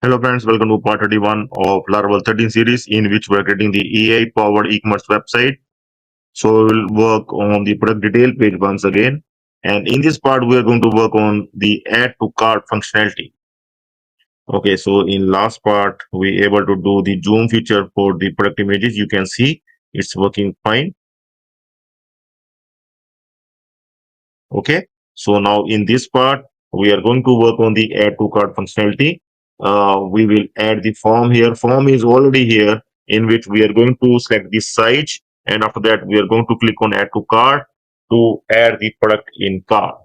Hello friends, welcome to part 31 of Laravel 13 series in which we are creating the AI-powered e-commerce website. So we'll work on the product detail page once again. And in this part, we are going to work on the add to cart functionality. Okay, so in last part, we able to do the zoom feature for the product images. You can see it's working fine. Okay, so now in this part, we are going to work on the add to cart functionality. We will add the form here. Form is already here, in which we are going to select the size, and after that we are going to click on add to cart to add the product in cart.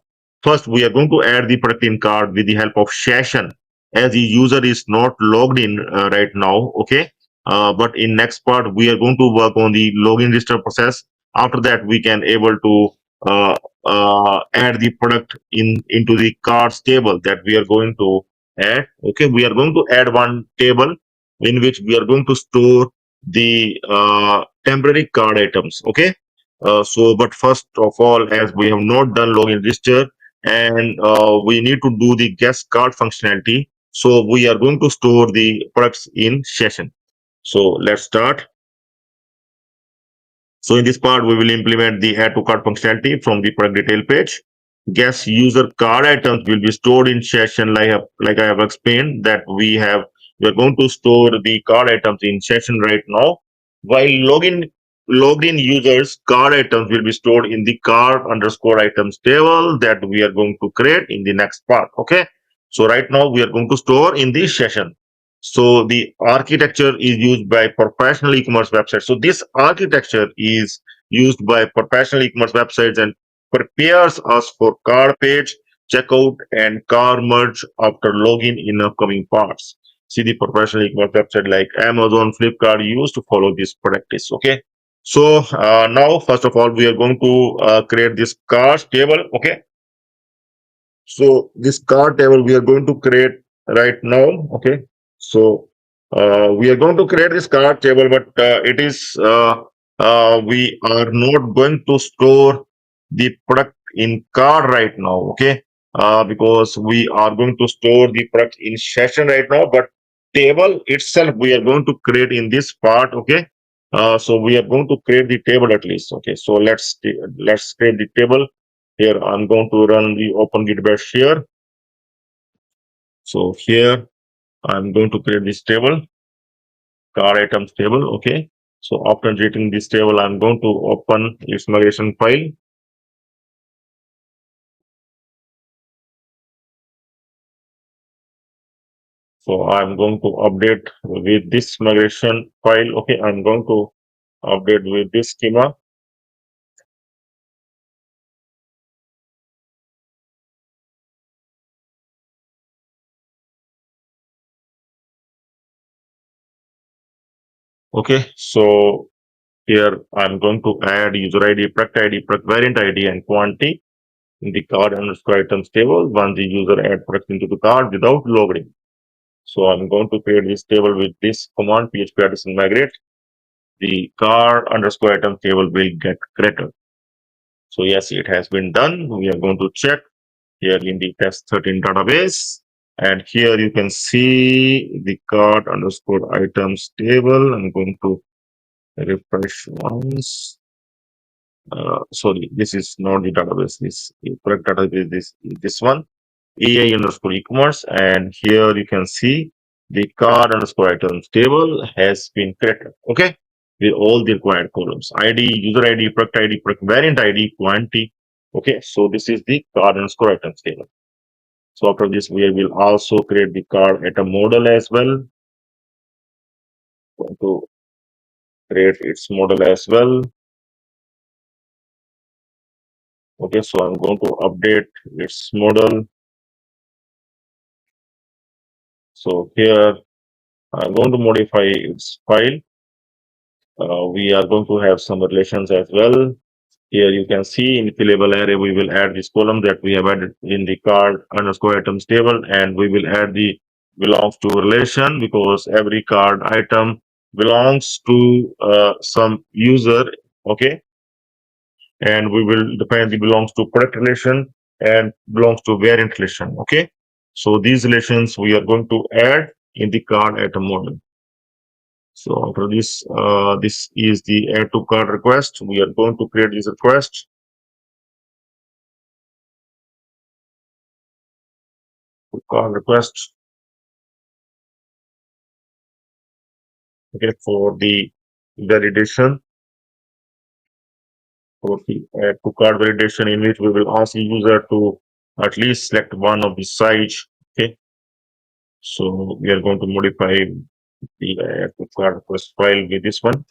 First, we are going to add the product in cart with the help of session, as the user is not logged in right now. Okay, but in next part we are going to work on the login register process. After that, we can able to uh, add the product into the cards table that we are going to add. Okay, we are going to add one table in which we are going to store the temporary card items. Okay, so but first of all, as we have not done login register, and we need to do the guest card functionality, so we are going to store the products in session. So let's start. So in this part, we will implement the add to cart functionality from the product detail page. Guest user card items will be stored in session like I have explained that we are going to store the card items in session right now. While logged in users card items will be stored in the card underscore items table that we are going to create in the next part. Okay. So right now we are going to store in this session. So the architecture is used by professional e-commerce websites. So this architecture is used by professional e-commerce websites and prepares us for cart page, checkout, and cart merge after login in upcoming parts. See the professional e-commerce website like Amazon, Flipkart used to follow this practice. Okay. So now, first of all, we are going to create this cart table. Okay. So this cart table we are going to create right now. Okay. So we are going to create this cart table, but we are not going to store the product in cart right now. Okay. Because we are going to store the product in session right now, but table itself we are going to create in this part. Okay. So we are going to create the table at least. Okay. So let's create the table. Here I'm going to run the open git bash here. So here I'm going to create this table, car items table. Okay. So after generating this table, I'm going to open its migration file. So I'm going to update with this migration file. Okay. I'm going to update with this schema. Okay. So here I'm going to add user ID, product ID, product variant ID, and quantity in the card underscore items table once the user add product into the card without logging. So I'm going to create this table with this command php artisan migrate. The card underscore item table will get created. So yes, it has been done. We are going to check here in the test 13 database. And here you can see the card underscore items table. I'm going to refresh once. Sorry, this is not the database. This correct database is this one. AI underscore e-commerce, and here you can see the card underscore items table has been created. Okay, with all the required columns: ID, user ID, product variant ID, quantity. Okay, so this is the card underscore items table. So after this, we will also create the card item model as well. Going to create its model as well. Okay, so I'm going to update its model. So here I'm going to modify its file. We are going to have some relations as well. Here you can see in fillable array, we will add this column that we have added in the card underscore items table, and we will add the belongs to relation because every card item belongs to some user. Okay. And we will define the belongs to product relation and belongs to variant relation. Okay. So these relations we are going to add in the card item model. So after this, this is the add to cart request. We are going to create this request. Card request. Okay, for the validation, for the add to cart validation, in which we will ask the user to at least select one of the sites. Okay, so we are going to modify the add to cart request file with this one.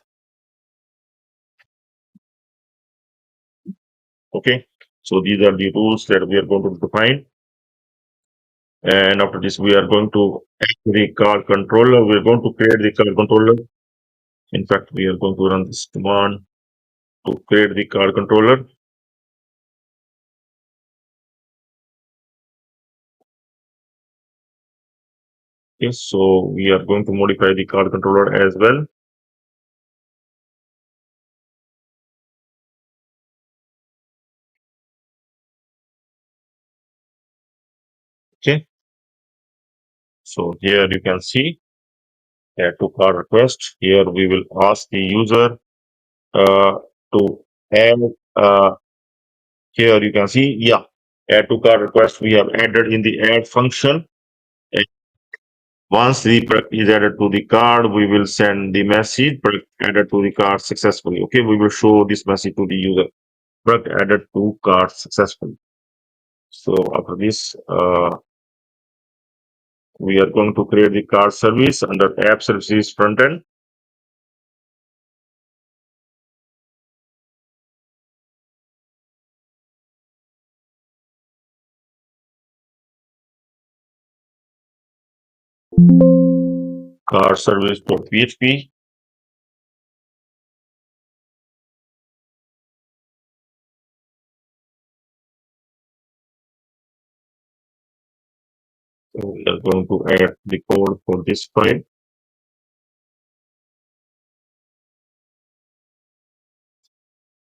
Okay, so these are the rules that we are going to define. And after this, we are going to add the card controller. We are going to create the card controller. In fact, we are going to run this command to create the card controller. Okay, so we are going to modify the card controller as well. Okay, so here you can see add to card request. Here we will ask the user uh, to add. Here you can see, yeah, add to card request we have added in the add function. And once the product is added to the card, we will send the message product added to the card successfully. Okay, we will show this message to the user. Product added to cart successfully. So after this, we are going to create the cart service under app services front end. Cart service.php. So we are going to add the code for this file.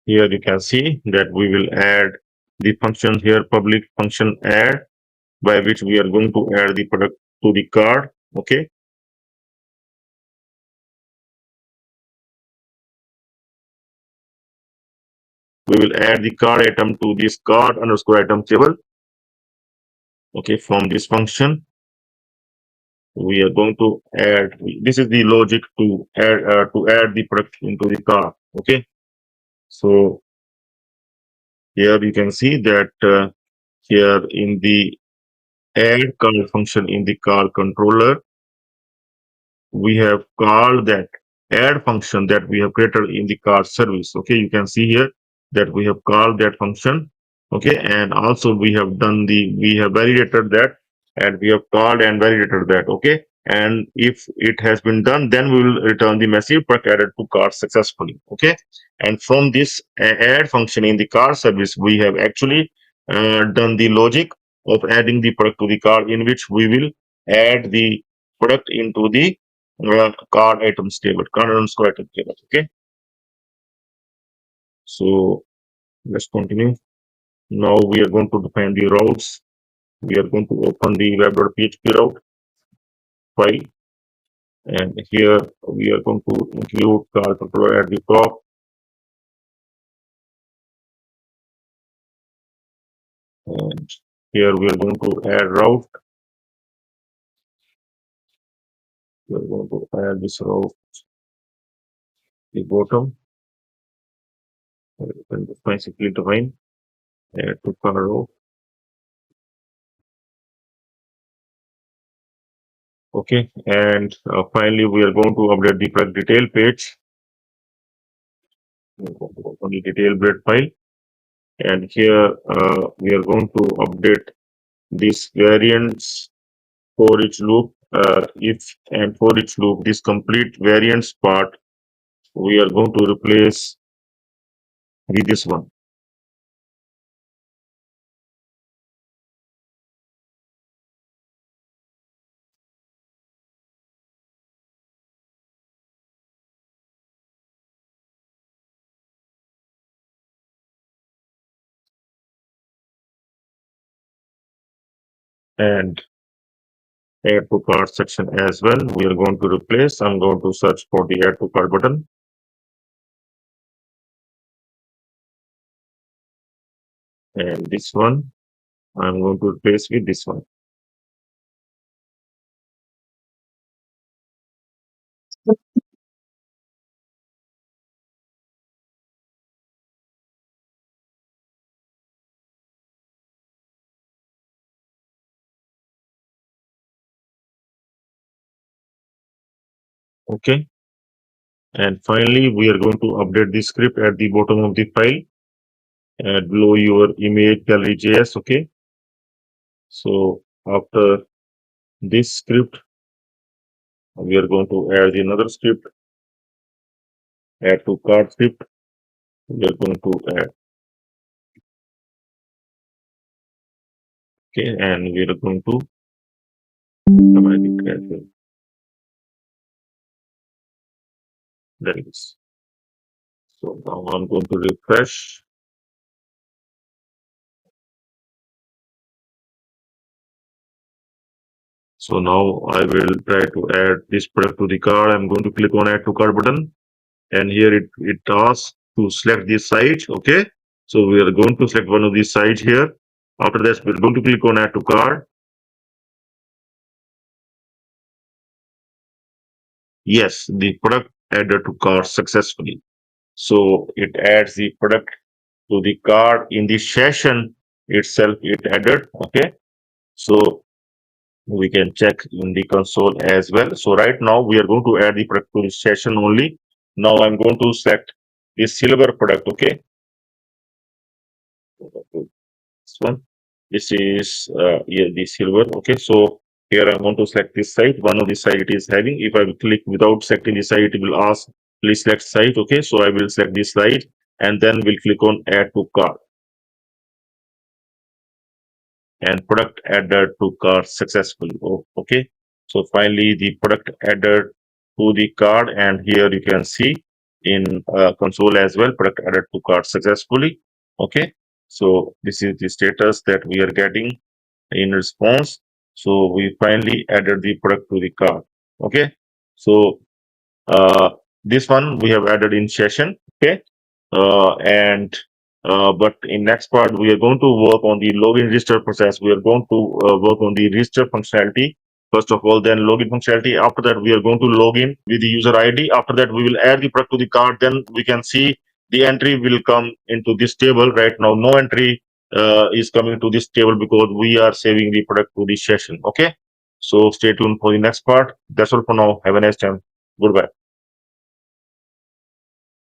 Here you can see that we will add the function here, public function add, by which we are going to add the product to the card. Okay. We will add the card item to this card underscore item table. Okay, from this function, we are going to add. This is the logic to add the product into the card. Okay, so here you can see that here in the add card function in the card controller, we have called that add function that we have created in the card service. Okay, you can see here that we have called that function. Okay, and also we have validated that, and we have called and validated that. Okay, and if it has been done, then we will return the message product added to cart successfully. Okay, and from this add function in the cart service, we have actually done the logic of adding the product to the cart, in which we will add the product into the card items table, card underscore item table. Okay, so let's continue. Now we are going to define the routes. We are going to open the web.php route file, and here we are going to include card controller at the top. And here we are going to add route. We are going to add this route the bottom. You can basically define add to card route. Okay, and finally we are going to update the product detail page. We are going to open the detail bread file, and here we are going to update this variants for each loop. If and for each loop, this complete variants part we are going to replace with this one. And add to cart section as well. We are going to replace. I'm going to search for the add to cart button. And this one, I'm going to replace with this one. Okay. And finally, we are going to update the script at the bottom of the file and below your image gallery.js. Okay. So after this script, we are going to add another script, add to cart script. We are going to add. Okay. And we are going to provide it as well. There it is. So now I'm going to refresh. So now I will try to add this product to the cart. I'm going to click on add to cart button, and here it asks to select this site. Okay. So we are going to select one of these sites here. After that, we're going to click on add to cart. Yes, the product added to cart successfully. So it adds the product to the cart in the session itself. It added. Okay. So we can check in the console as well. So right now we are going to add the product to the session only. Now I'm going to select the silver product. Okay. This one. This is yeah, the silver. Okay. So here I'm going to select this site. One of the site it is having. If I click without selecting the site, it will ask please select site. Okay. So I will select this site and then we'll click on add to cart. And product added to cart successfully. Oh, okay. So finally the product added to the cart, and here you can see in console as well, product added to cart successfully. Okay. So this is the status that we are getting in response. So we finally added the product to the cart. Okay. So uh, this one we have added in session. Okay. And but in next part we are going to work on the login register process. We are going to work on the register functionality first of all, then login functionality. After that we are going to log in with the user ID. After that we will add the product to the cart. Then we can see the entry will come into this table. Right now no entry is coming to this table because we are saving the product to the session. Okay. So stay tuned for the next part. That's all for now. Have a nice time. Goodbye.